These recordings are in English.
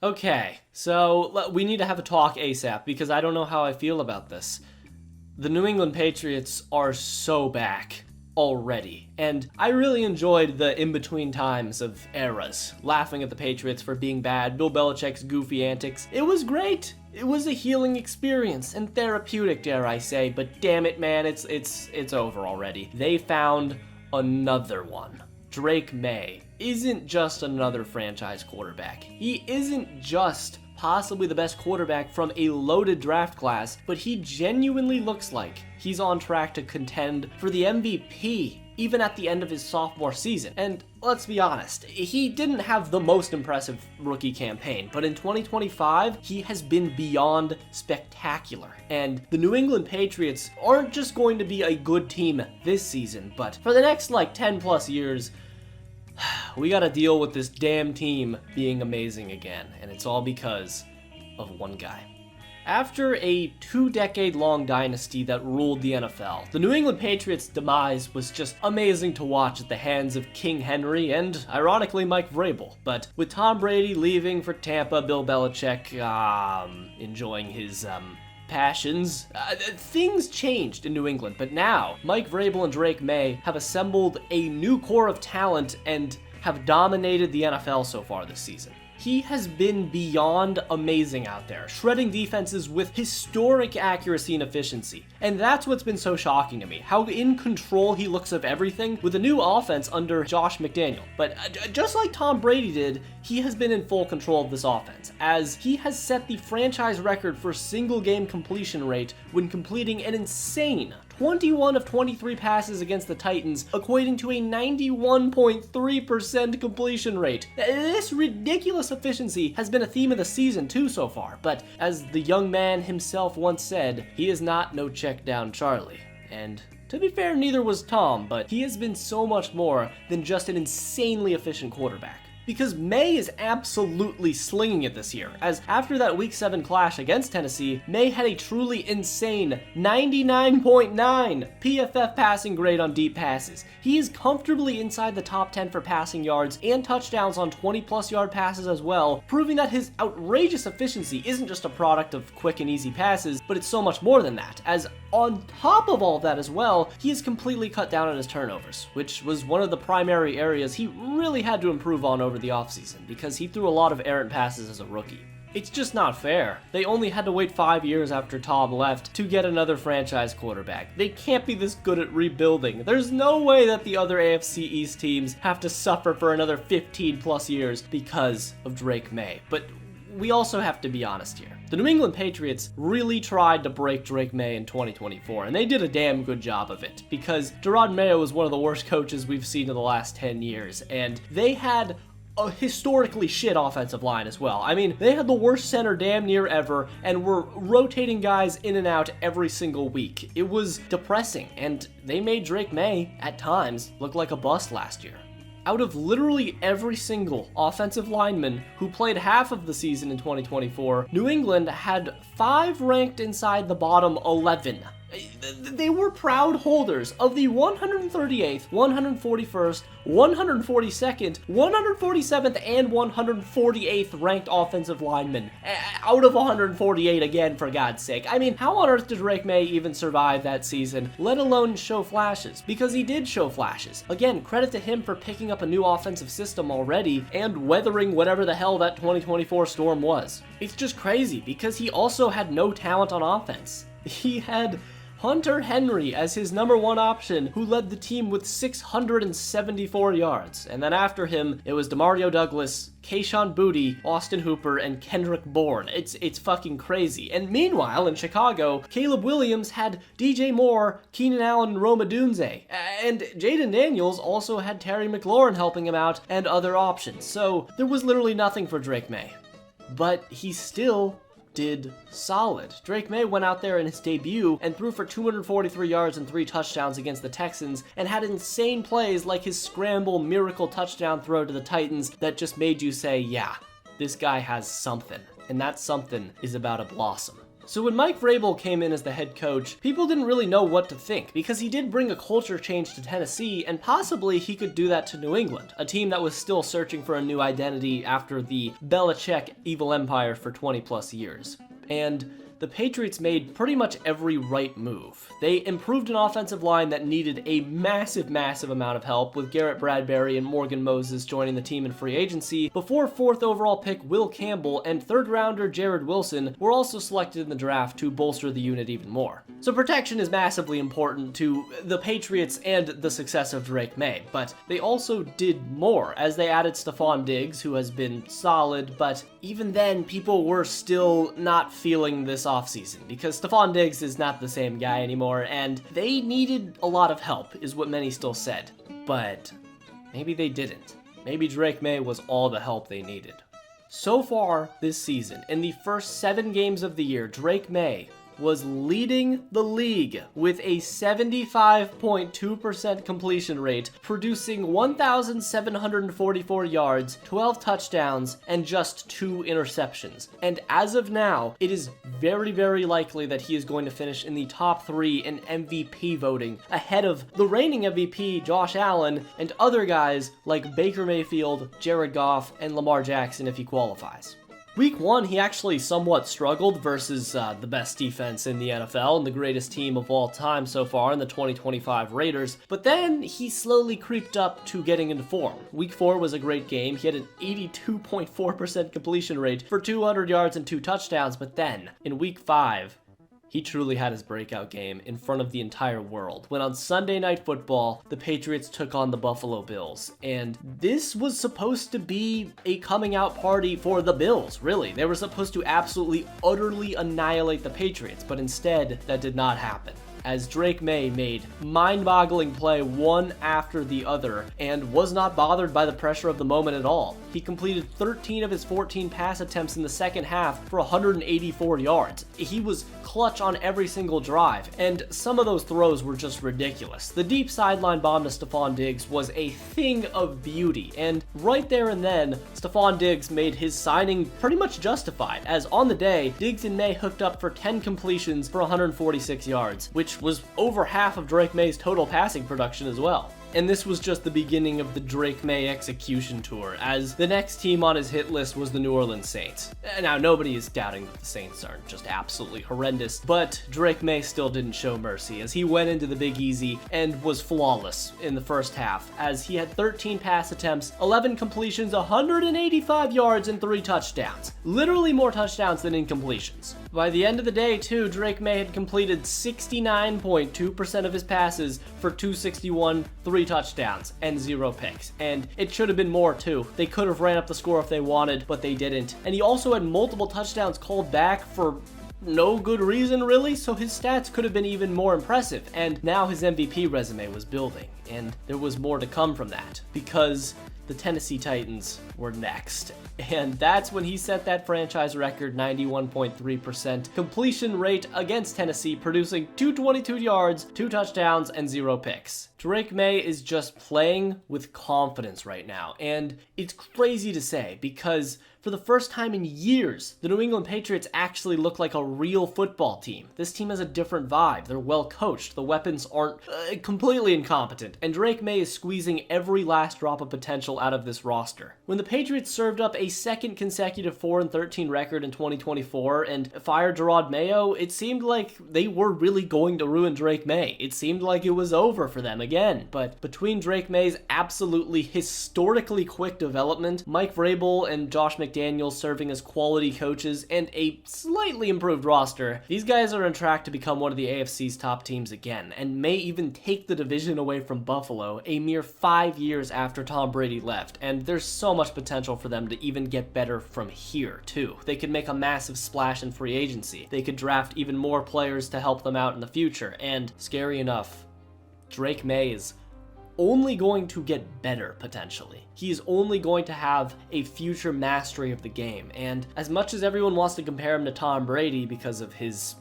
Okay, so we need to have a talk ASAP because I don't know how I feel about this. The New England Patriots are so back already, and I really enjoyed the in-between times of eras, laughing at the Patriots for being bad, Bill Belichick's goofy antics. It was great. It was a healing experience and therapeutic, dare I say, but damn it, man, it's over already. They found another one. Drake Maye isn't just another franchise quarterback. He isn't just possibly the best quarterback from a loaded draft class, but he genuinely looks like he's on track to contend for the MVP even at the end of his sophomore season. And let's be honest, he didn't have the most impressive rookie campaign, but in 2025, he has been beyond spectacular. And the New England Patriots aren't just going to be a good team this season, but for the next 10 plus years, we gotta deal with this damn team being amazing again, and it's all because of one guy. After a 2-decade-long dynasty that ruled the NFL, the New England Patriots' demise was just amazing to watch at the hands of King Henry and, ironically, Mike Vrabel. But with Tom Brady leaving for Tampa, Bill Belichick, enjoying his, passions, things changed in New England, but now Mike Vrabel and Drake Maye have assembled a new core of talent and have dominated the NFL so far this season. He has been beyond amazing out there, shredding defenses with historic accuracy and efficiency. And that's what's been so shocking to me, how in control he looks of everything with a new offense under Josh McDaniel. But just like Tom Brady did, he has been in full control of this offense, as he has set the franchise record for single game completion rate when completing an insane 21 of 23 passes against the Titans, equating to a 91.3% completion rate. This ridiculous efficiency has been a theme of the season too so far, but as the young man himself once said, he is not no check down Charlie. And to be fair, neither was Tom, but he has been so much more than just an insanely efficient quarterback. Because Maye is absolutely slinging it this year, as after that Week 7 clash against Tennessee, Maye had a truly insane 99.9 PFF passing grade on deep passes. He is comfortably inside the top 10 for passing yards and touchdowns on 20-plus yard passes as well, proving that his outrageous efficiency isn't just a product of quick and easy passes, but it's so much more than that, as on top of all of that as well, he has completely cut down on his turnovers, which was one of the primary areas he really had to improve on over the offseason, because he threw a lot of errant passes as a rookie. It's just not fair. They only had to wait 5 years after Tom left to get another franchise quarterback. They can't be this good at rebuilding. There's no way that the other AFC East teams have to suffer for another 15 plus years because of Drake Maye. But we also have to be honest here. The New England Patriots really tried to break Drake Maye in 2024, and they did a damn good job of it, because Gerard Mayo was one of the worst coaches we've seen in the last 10 years, and they had a historically shit offensive line as well. I mean, they had the worst center damn near ever, and were rotating guys in and out every single week. It was depressing, and they made Drake Maye, at times, look like a bust last year. Out of literally every single offensive lineman who played half of the season in 2024, New England had 5 ranked inside the bottom 11. They were proud holders of the 138th, 141st, 142nd, 147th, and 148th ranked offensive linemen. Out of 148 again, for God's sake. I mean, how on earth did Drake Maye even survive that season, let alone show flashes? Because he did show flashes. Again, credit to him for picking up a new offensive system already and weathering whatever the hell that 2024 storm was. It's just crazy because he also had no talent on offense. He had Hunter Henry as his number 1 option, who led the team with 674 yards. And then after him, it was Demario Douglas, Kayshon Boutte, Austin Hooper, and Kendrick Bourne. It's fucking crazy. And meanwhile, in Chicago, Caleb Williams had DJ Moore, Keenan Allen, and Rome Odunze. And Jaden Daniels also had Terry McLaurin helping him out and other options. So there was literally nothing for Drake Maye. But he still did solid. Drake Maye went out there in his debut and threw for 243 yards and 3 touchdowns against the Texans, and had insane plays like his scramble miracle touchdown throw to the Titans that just made you say, yeah, this guy has something, and that something is about to blossom. So when Mike Vrabel came in as the head coach, people didn't really know what to think because he did bring a culture change to Tennessee, and possibly he could do that to New England, a team that was still searching for a new identity after the Belichick evil empire for 20 plus years. And the Patriots made pretty much every right move. They improved an offensive line that needed a massive amount of help, with Garrett Bradbury and Morgan Moses joining the team in free agency, before 4th overall pick Will Campbell and 3rd rounder Jared Wilson were also selected in the draft to bolster the unit even more. So protection is massively important to the Patriots and the success of Drake Maye, but they also did more as they added Stephon Diggs, who has been solid, but even then people were still not feeling this offseason because Stephon Diggs is not the same guy anymore, and they needed a lot of help, is what many still said. But maybe they didn't. Maybe Drake Maye was all the help they needed. So far this season, in the first 7 games of the year, Drake Maye was leading the league with a 75.2% completion rate, producing 1,744 yards, 12 touchdowns, and just 2 interceptions. And as of now, it is very likely that he is going to finish in the top 3 in MVP voting, ahead of the reigning MVP Josh Allen and other guys like Baker Mayfield, Jared Goff, and Lamar Jackson if he qualifies. Week 1, he actually somewhat struggled versus the best defense in the NFL and the greatest team of all time so far in the 2025 Raiders, but then he slowly creeped up to getting into form. Week 4 was a great game. He had an 82.4% completion rate for 200 yards and 2 touchdowns, but then in Week 5, he truly had his breakout game in front of the entire world when on Sunday Night Football, the Patriots took on the Buffalo Bills. And this was supposed to be a coming out party for the Bills, really. They were supposed to absolutely, utterly annihilate the Patriots, but instead, that did not happen, as Drake Maye made mind-boggling play one after the other and was not bothered by the pressure of the moment at all. He completed 13 of his 14 pass attempts in the second half for 184 yards. He was clutch on every single drive, and some of those throws were just ridiculous. The deep sideline bomb to Stephon Diggs was a thing of beauty, and right there and then, Stephon Diggs made his signing pretty much justified, as on the day, Diggs and Maye hooked up for 10 completions for 146 yards, which was over half of Drake Maye's total passing production as well. And this was just the beginning of the Drake Maye execution tour, as the next team on his hit list was the New Orleans Saints. Now, nobody is doubting that the Saints aren't just absolutely horrendous, but Drake Maye still didn't show mercy, as he went into the Big Easy and was flawless in the first half, as he had 13 pass attempts, 11 completions, 185 yards, and 3 touchdowns. Literally more touchdowns than incompletions. By the end of the day, too, Drake Maye had completed 69.2% of his passes for 261, 3 touchdowns, and 0 picks. And it should have been more, too. They could have ran up the score if they wanted, but they didn't. And he also had multiple touchdowns called back for no good reason, really, so his stats could have been even more impressive. And now his MVP resume was building, and there was more to come from that, because the Tennessee Titans were next. And that's when he set that franchise record 91.3% completion rate against Tennessee, producing 222 yards, 2 touchdowns, and 0 picks. Drake Maye is just playing with confidence right now, and it's crazy to say because for the first time in years, the New England Patriots actually look like a real football team. This team has a different vibe. They're well coached. The weapons aren't completely incompetent, and Drake Maye is squeezing every last drop of potential out of this roster. When the Patriots served up a second consecutive 4-13 record in 2024 and fired Gerard Mayo, it seemed like they were really going to ruin Drake Maye. It seemed like it was over for them again. But between Drake Maye's absolutely historically quick development, Mike Vrabel and Josh McDaniels serving as quality coaches, and a slightly improved roster, these guys are on track to become one of the AFC's top teams again, and may even take the division away from Buffalo a mere 5 years after Tom Brady left. And there's so much potential for them to even get better from here, too. They could make a massive splash in free agency. They could draft even more players to help them out in the future, and scary enough, Drake Maye is only going to get better, potentially. He is only going to have a future mastery of the game, and as much as everyone wants to compare him to Tom Brady because of his,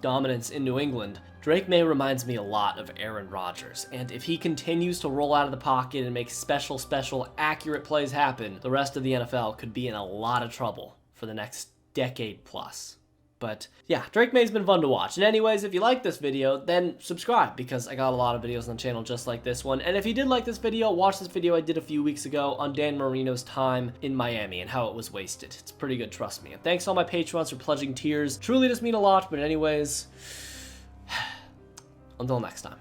dominance in New England, Drake Maye reminds me a lot of Aaron Rodgers, and if he continues to roll out of the pocket and make special, accurate plays happen, the rest of the NFL could be in a lot of trouble for the next decade plus. But yeah, Drake Maye's been fun to watch. And anyways, if you like this video, then subscribe, because I got a lot of videos on the channel just like this one. And if you did like this video, watch this video I did a few weeks ago on Dan Marino's time in Miami and how it was wasted. It's pretty good, trust me. And thanks to all my Patriots for pledging tiers. Truly does mean a lot, but anyways, until next time.